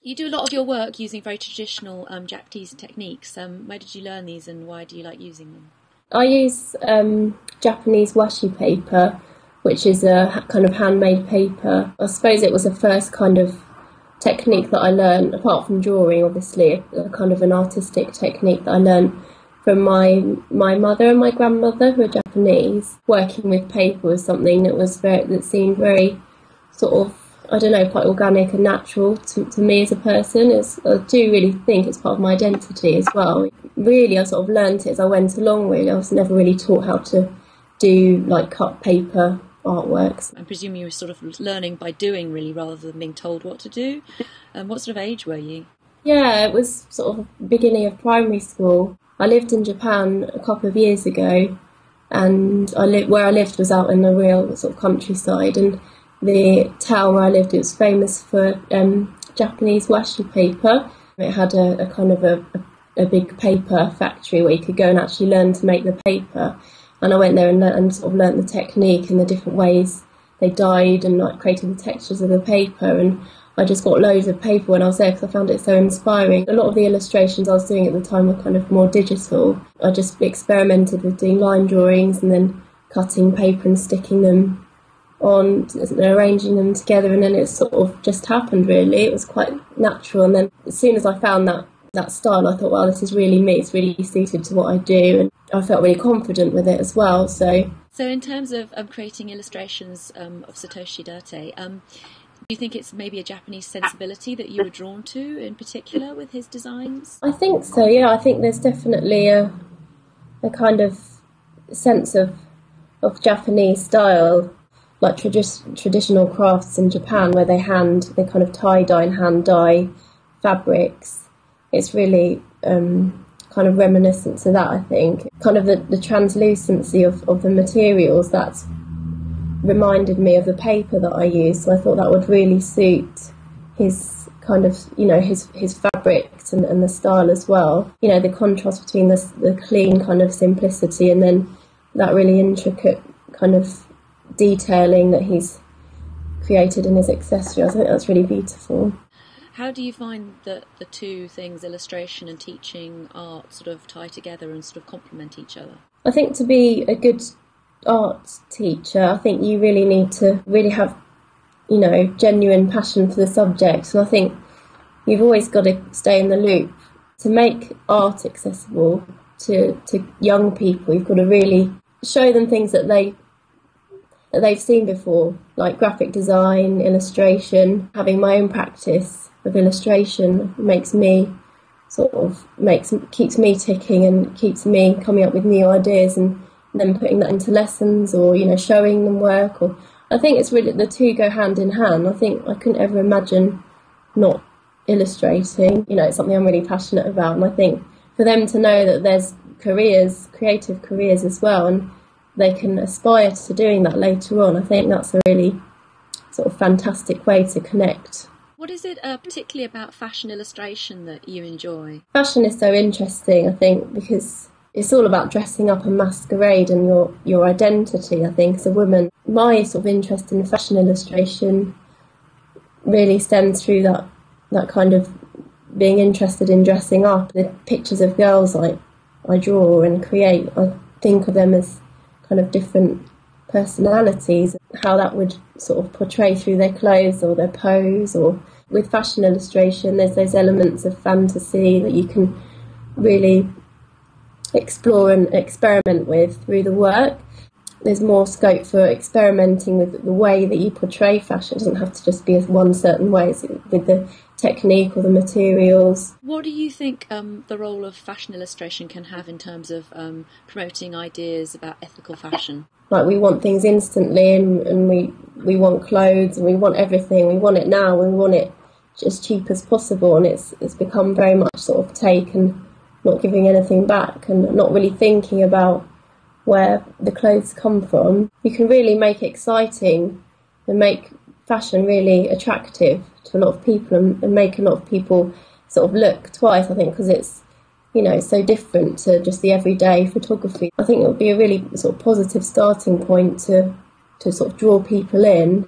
You do a lot of your work using very traditional Japanese techniques. Where did you learn these and why do you like using them? I use Japanese washi paper, which is a kind of handmade paper. I suppose it was the first kind of technique that I learned, apart from drawing, obviously, a kind of an artistic technique that I learned from my mother and my grandmother, who are Japanese. Working with paper was something that seemed very sort of, I don't know, quite organic and natural to me as a person. I do really think it's part of my identity as well. Really, I sort of learnt it as I went along, really. I was never really taught how to do, like, cut paper artworks. I presume you were sort of learning by doing, really, rather than being told what to do. What sort of age were you? Yeah, it was sort of beginning of primary school. I lived in Japan a couple of years ago, and where I lived was out in the real sort of countryside, and the town where I lived, it was famous for Japanese washi paper. It had a kind of a big paper factory where you could go and actually learn to make the paper. And I went there and sort of learnt the technique and the different ways they dyed and like created the textures of the paper. And I just got loads of paper when I was there because I found it so inspiring. A lot of the illustrations I was doing at the time were kind of more digital. I just experimented with doing line drawings and then cutting paper and sticking them on and arranging them together, and then it sort of just happened, really. It was quite natural, and then as soon as I found that style, I thought, wow, this is really me, it's really suited to what I do, and I felt really confident with it as well. So in terms of creating illustrations of Satoshi Date, do you think it's maybe a Japanese sensibility that you were drawn to in particular with his designs? I think so, yeah. I think there's definitely a kind of sense of Japanese style, like traditional crafts in Japan where they kind of tie-dye and hand-dye fabrics. It's really kind of reminiscent to that, I think. Kind of the translucency of the materials, that's reminded me of the paper that I use, so I thought that would really suit his kind of, his fabrics and the style as well. The contrast between the clean kind of simplicity and then that really intricate kind of detailing that he's created in his accessories. I think that's really beautiful. How do you find that the two things, illustration and teaching art, sort of tie together and sort of complement each other? I think to be a good art teacher, I think you really need to really have, genuine passion for the subject. And I think you've always got to stay in the loop. To make art accessible to young people, you've got to really show them things that they've seen before, like graphic design, illustration. Having my own practice of illustration keeps me ticking and keeps me coming up with new ideas and then putting that into lessons or, showing them work. Or I think it's really, the two go hand in hand. I think I couldn't ever imagine not illustrating. It's something I'm really passionate about, and I think for them to know that there's creative careers as well, and they can aspire to doing that later on, I think that's a really sort of fantastic way to connect. What is it particularly about fashion illustration that you enjoy? Fashion is so interesting, I think, because it's all about dressing up and masquerade and your identity, I think, as a woman. My sort of interest in fashion illustration really stems through that kind of being interested in dressing up. The pictures of girls I draw and create, I think of them as kind of different personalities, how that would sort of portray through their clothes or their pose. Or with fashion illustration, there's those elements of fantasy that you can really explore and experiment with through the work. There's more scope for experimenting with the way that you portray fashion. It doesn't have to just be one certain way, with the technique or the materials. What do you think the role of fashion illustration can have in terms of promoting ideas about ethical fashion? Like, we want things instantly, and we want clothes, and we want everything. We want it now, and we want it as cheap as possible, and it's become very much sort of take and not giving anything back and not really thinking about where the clothes come from. You can really make it exciting and make fashion really attractive to a lot of people and make a lot of people sort of look twice, I think, because it's, so different to just the everyday photography. I think it would be a really sort of positive starting point to sort of draw people in